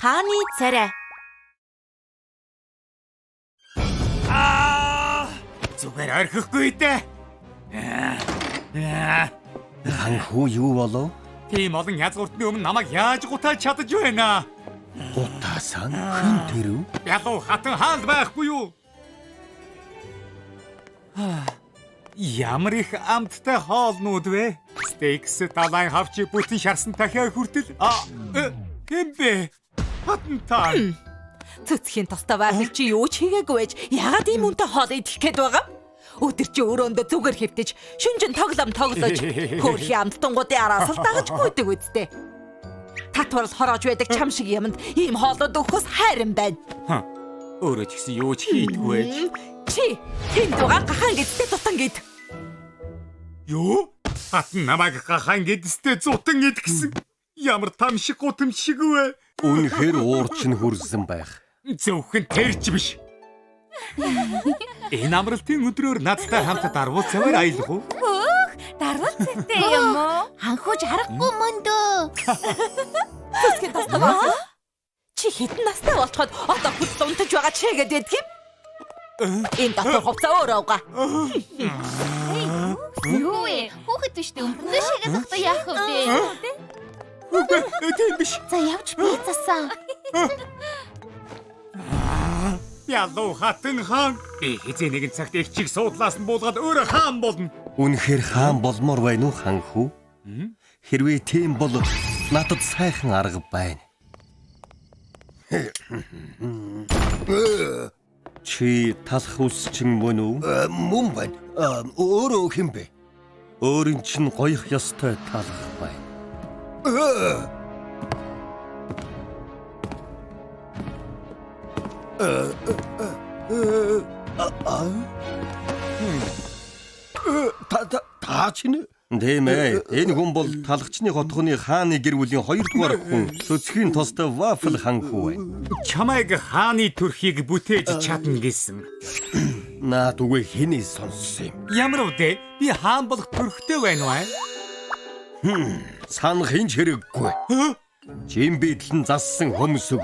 хааны царай. Зүгээр орхихгүй дээ. Ханхуу юу болов? Тийм олон язгууртны өмнө намайг яаж гутаад чадаж байна? Гутаасан хэн тэрв? Ялуу хатан хаалт байхгүй юу? Ямар их амттай хоолнууд вэ? Стейкс талайн хавчи бүтэн шарсан дахиад хүртэл хэмбэ? Хатантаа. Цэцгийн тостой байхыг чи юу ч хийгээгүй байж ягаад ийм үнэтэй хоол идэх гээд байгаа? Өдөр чи өрөөндөө зүгээр хэвтэж, шүнжин тоглоом тоглож, хөөрхий амттангуудын араас л дагаж гүйдэг үсттэй. Татвар хороож байдаг чам шиг юмд ийм хоолууд өгөхөөс хайран байна. Өөрөө ч гэсэн юу ч хийдгүй байж. Чи тэнд байгаа гахаан гэдэгт тутан гээд. Юу? Хатан намайг гахаан гэдэгт зутан гээд гисэн. Ямар там шиг гутамж шиг вэ? Үнэхээр уурч нь хүрсэн байх. Зөвхөн тэрч биш. Энэ амралтын өдрөөр надтай хамт дарвуу цаваар аялах уу? Дарвал цэгтэй юм уу? Ханхууж харахгүй мөн дөө. Цэцгийн тостой байна. Чи хэдэн настай болчиход одоо хүч унтаж байгаа ч гээд байдаг юм? Энэ дотор хувцас өөрөө угаа. Юу вэ? Хүүхэд төштэй өмдөө шигээ тогтоо яах вэ? Тийм биш. За явж би засаа. Ялуу хатан хаан. Би хэзээ нэгэн цагт их чиг суудлаас нь буулгаад өөрөө хаан болно. Үнэхээр хаан болмоор байна уу ханхүү? Хэрвээ тийм бол надад сайхан арга байна. Чи талах үлсчин мөн үү? Мөн байна. Өөрөө хэн бэ? Өөрийн чинь гоёх ёстой талах байна. Та чинь тийм ээ. Энэ хүн бол талагчны хотгоны хааны гэр бүлийн 2 дугаар хүн. Цэцгийн тостой вафл ханхүү байна. Чамайг хааны төрхийг бүтээж чадна гэсэн. Наад үгүй хэний сонссон юм? Ямар үдэ? Би хаан болох төрхтэй байна уу? Санах хинч хэрэггүй. Жим бидлэн зассан хөмсөг.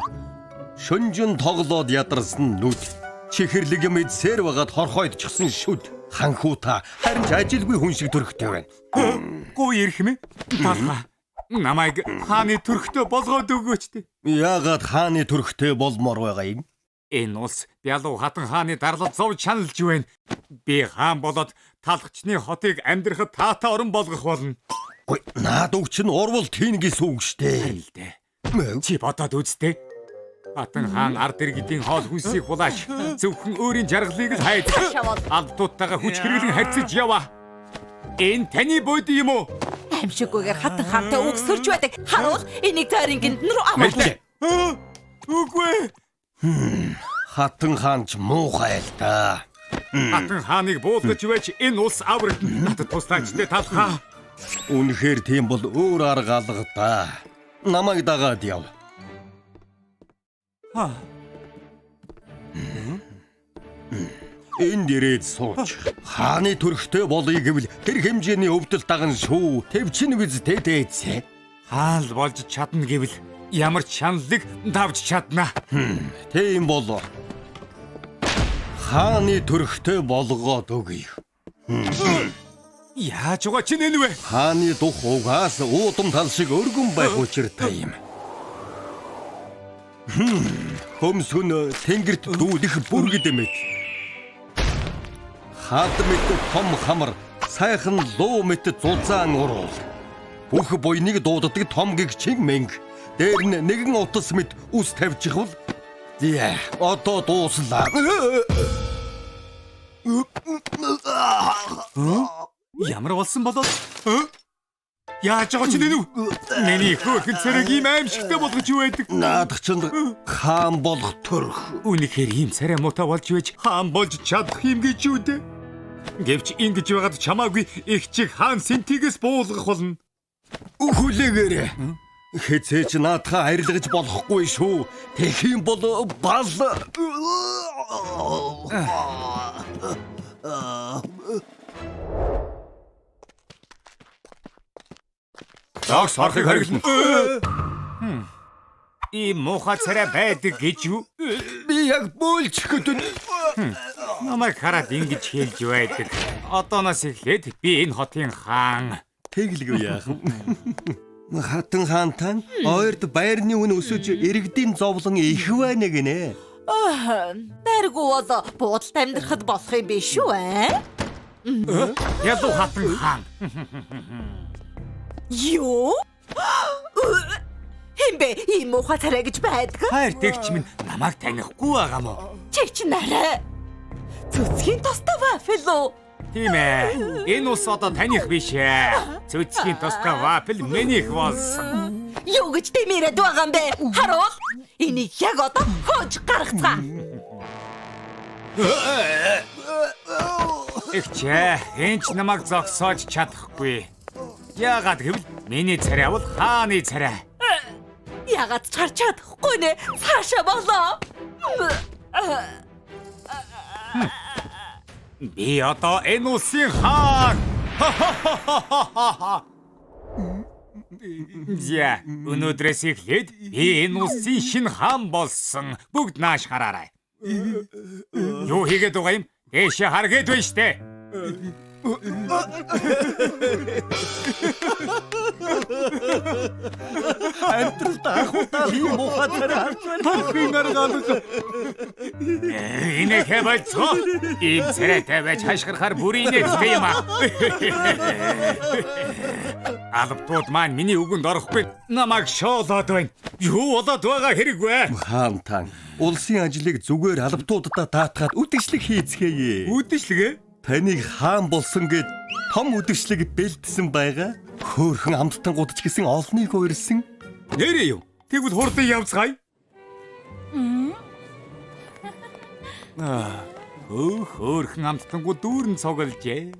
Шүнжин тоглоод ядарсан нүд. Чихэрлэг юм эдсээр байгаад хорхойдчихсан шүд. Ханхуу та харин ч ажилгүй хүн шиг төрхтэй байна. Гүү ирэх мэ? Талха. Намайг хааны төрхтэй болгоод өгөөч дээ. Яагаад хааны төрхтэй болмоор байгаа юм? Энэ улс Бялуу хатан хааны дарлал зов чаналж байна. Би хаан болоод талагчны хотыг амьдрахад таатай орон болгох болно. Ой, наад үг чинь урвал тийм гэсэн үг штэ. Чи бодоод үзтээ. Хатан хаан ард иргэдийн хоол хүнсийг булааш зөвхөн өөрийн жаргалыг л хайдаг. Алдуудтайгаа хүч хэрэглэн харьцаж яваа. Энэ таны бод юм уу? Амшиггүйгээр хатан хаантай өгсөрж байдаг. Харуул энийг тойрон гинт рүү амаалаа. Үгүй. Хатан хаан ч муухай л да. Хатан хааныг буулгаж байж энэ улс аврагд надад туслаач дээ талхаа. Үнэхээр тийм бол өөр арга алга да. Намайг дагаад яв. Энд ирээд сууч. Хааны төрхтэй болъё гэвэл тэр хэмжээний өвдөл даган шүү. Тэвчин биз тэтэйцээ. Хаал болж чадна гэвэл ямар ч шаналлыг давж чадна. Тийм бол хааны төрхтэй болгоод өгье. Яаж угаа чинь энэ вэ? Хааны дух угаас уудам тал шиг өргөн байх учиртай юм. Хөмсгөн тэнгэрт дүүлэх бүргэд мэт. Хаад мэт том хамар сайхан луу мэт зузаан уруул. Бүх буйныг дууддаг том гэгчин мэнг. Дээр нь нэгэн утас мэт ус тавьчихвал одоо дууслаа. Ямар болсон болоо? Яаж байгаа ч нэнүү? Миний хөөхөн царайг ийм аимшигтай болгож юу байдаг? Наадах чинь хаан болох төрх. Үнэхээр ийм царай муутай болж байж хаан болж чадах юм гэж юу дээ? Гэвч ингэж байгаад чамаагүй их чиг хаан сентигээс буулгах болно. Хүлээгээрэй. Хэцээч наадхаа арилгаж болохгүй шүү. Тэгэх юм бол бал. Загс харахыг хариглана. ийм муухай царай байдаг гэж юу? Би яг бөөлчих гэдэг. Намайг хараад ингэж хэлж байдаг. Одооноос эхлээд би энэ хотын хаан. Тэглгүй яах вэ? Хатан хаантан ойрд байрны үн өсөж иргэдийн зовлон их байна гинэ. Тэргүй бол буудалд амьдрахад болох юм биш үү? Ядуу хатан хаан. Юу? Хэмбэ ийм муухай царай гэж байдаг? Хайр дэгч минь намайг танихгүй байгаа мó. Чи ч нарай. Цэцгийн тостой вафел уу? Тийм ээ. Энэ ус одоо таних биш ээ. Цэцгийн тостой вафел минийх болсон. Юу гэж тэмээрэд байгаа юм бэ? Харуул. Энийг яг одоо хөөж гаргацгаа. Ихчээ, энэч намайг зогсоож чадахгүй. Яагаад гэвэл миний царай бол хааны царай. Яагаад ч харж чадахгүй нэ? Цаашаа болоо. Би одоо энэ улсын хаан. Я, өнөөдрөөс эхлээд би энэ улсын шинэ хаан болсон. Бүгд нааш хараарай. Юу хийгээд байгаа юм? Дэшээ харгээд байна штэ. Ийм муухай царай Тохын аргаалга. Энэ хэвэцо. Ийм царайтай байж хашгирахаар бүрийн нэттэй юм аа. Албатууд маань миний үгэнд орохгүй. Намайг шоолоод байна. Юу болоод байгаа хэрэгвэ? хаантан улсын ажлыг зүгээр албатуудаа даатгаад үдэшлэг хийцгээе. Үдэшлэгээ? Таныг хаан болсон гэд том үдэшлэг бэлдсэн байгаа. Хөөхөн амттангууд ч гэсэн олныг уурсан. Нэрээ юу? Тэгвэл хурдан явцгаая. Хөөхөн амттангууд дүүрэн цоглжээ.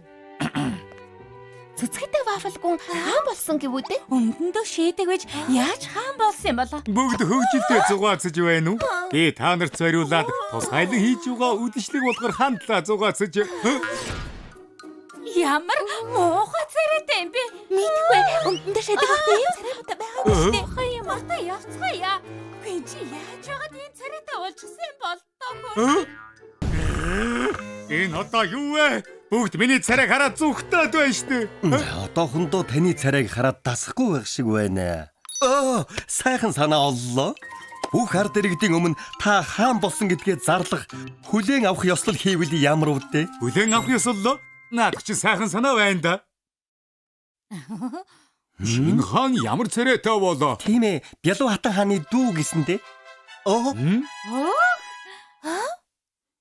Цэцгээтэй вафелгүн хаан болсон гэвүдээ. Өмдөндөө шийдэг байж яаж хаан болсон юм болоо? Бүгд хөгжилтэй зугаацж байна уу? Би та нарт зориулаад тусгайлан хийж байгаа үдэшлэг болгохоор хандлаа зугаацж. Ямар муухай царайтай юм бэ? Мэдгүй. Өмдөндөө шийдэг байхдаа ийм царайтай байгаа юм шүү дээ. Хаяа мата явцгаая. Би чи яаж яагаад ийм царайтай болчихсон юм бол тоо. Энэ одоо юу вэ? Бүгд миний царайг хараад зүгтээд байна штэ. Одоохондоо таны царайг хараад дасахгүй байх шиг байна. Сайхан санаа оллоо. Бүх ард иргэдийн өмнө та хаан болсон гэдгээ зарлах, хүлээн авах ёслол хийвэл ямар үдэ? Хүлээн авах ёслолоо? Наадах чи сайхан санаа байна да. Шинэ хаан ямар царайтай болоо? Тийм ээ, Бялуу хатан хааны дүү гэсэндээ.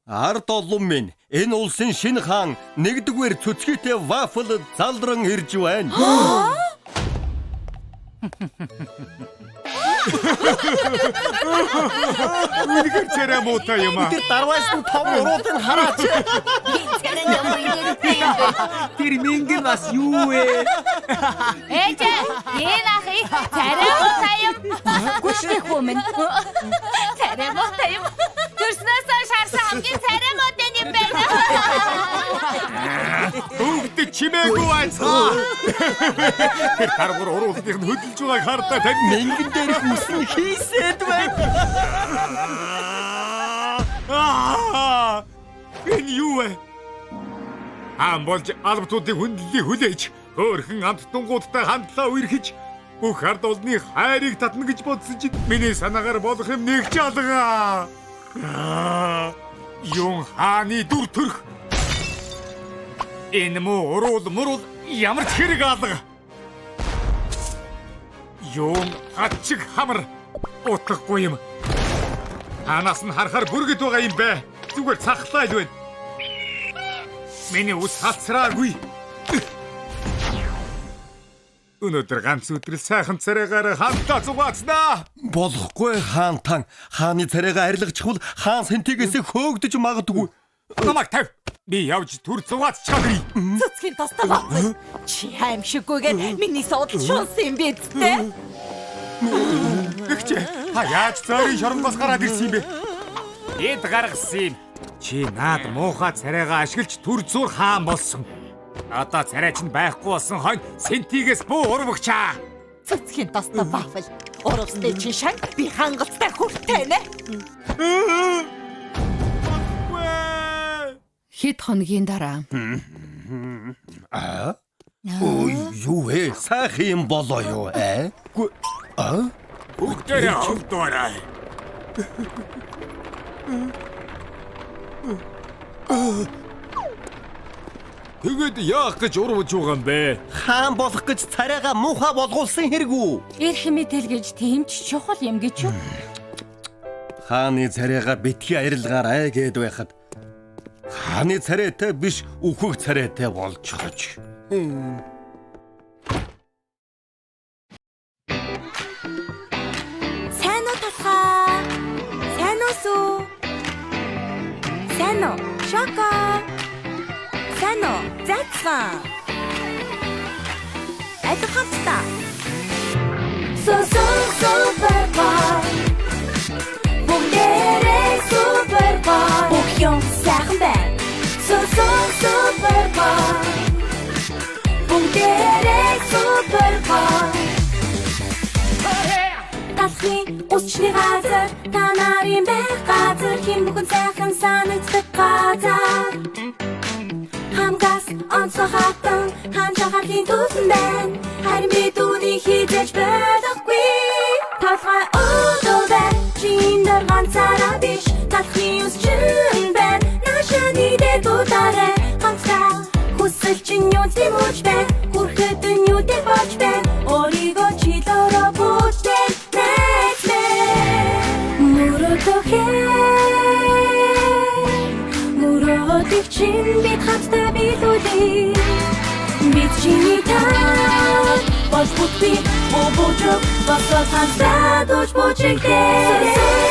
Ард олон минь энэ улсын шинэ хаан нэгдүгээр цөцгийтэй вафл залдран ирж байна. Үнэхээр царай муутай юм аа. Тэр дарваас нь том уруудыг хараач. Царай ямар ингэртэй юм бэ? Тэр мингэр бас юу вэ? Ээж, энэ ахыг царай муутай юм. Гүштэй хүмүн. Царай муутай юм. Төрснөөс шаарсан хамгийн царай муутай юм байна. Бүгд чимээгүй байцгаа. Тэр таргуур уруулдыг нь хөдөлж байгааг хардаа тань Мэнгэн дээрх үсэн хийсэд байна. Энэ юу вэ? Болж албатуудын хүндлэлийг хүлээж хөөрхөн амттангуудтай хандлаа үерхэж бүх ард олны хайрыг татна гэж бодсон чинь миний санаагаар болох юм нэг ч алга. Юун хааны дүр төрх. Энэ муу урул ямар ч хэрэг алга. Юун хатчиг хамар утгахгүй юм. Танаас нь харахаар бүргэд байгаа юм бэ. Зүгээр цахлаа л байна. Миний ус хацраагүй. Өнөөдөр ганц өдрөл сайхан царайгаар хандлаа зугаацнаа. Болохгүй хаантан хааны царайгаа арилгачихвал хаан сэнтигээс хөөгдөж магадгүй. Намайг тав. Би явж түр зугаацчихъя. Цэцгийн тостой вафел. Чи аимшиггүйгээд миний суудал шунсан юм биз дээ? Тэгч та яаж цорын шоронгоос гараад ирсэн юм бэ? Эд гаргасан юм. Чи наад муухай царайгаа ашиглаж түр зур хаан болсон. Одоо царай чинь байхгүй болсон хойно сентигээс буу урвагчаа. Цэцгийн тостой вафел. Урагстай чинь шан би хангалттай хүртэй нэ. Хэд хоногийн дараа. Ой, юу вэ? Сайхан юм болоо юу ээ? Бүгдээрээ холдоорой. Тэгээд яах гэж урвж байгаа юм бэ? Хаан болох гэж царайгаа муухай болгуулсан хэрэг үү? Эрх мэдэл гэж тийм ч чухал юм гэж юу? Хааны царайгаа битгий арилгаарай гэд байхад хааны царайтай биш үхэх царайтай болж чаж. Сайн уу талхаа? Сайн уу сүү? Сайн уу? Шоко. Сайн уу? Зайцхан. Айдахавта. Супербар. Бүгдээрээ супербар. Бүх юм сайхан байна. Супербар. Бүгдээрээ супербар. Талхын усчны газар та нарын байх газар хэм бүхэн сайхан санагддаг газар хамгаас онцгой хатан ханчахын тусан байна харин би түүний хийж байхгүй талхай өдөө чиндэр ганцаараа биш талхын усчин байна нашаны дэ тутарэ ганцаа хүсэл чин юу тэмүүлж байна хүрэхэд юу дэ болж байна оригоо чилороо бүтээн Муродыг чин бид хамтдаа билүүлээ бид чиний таа болж бүт би бобожог бас хамтдаа дууж бочигдээ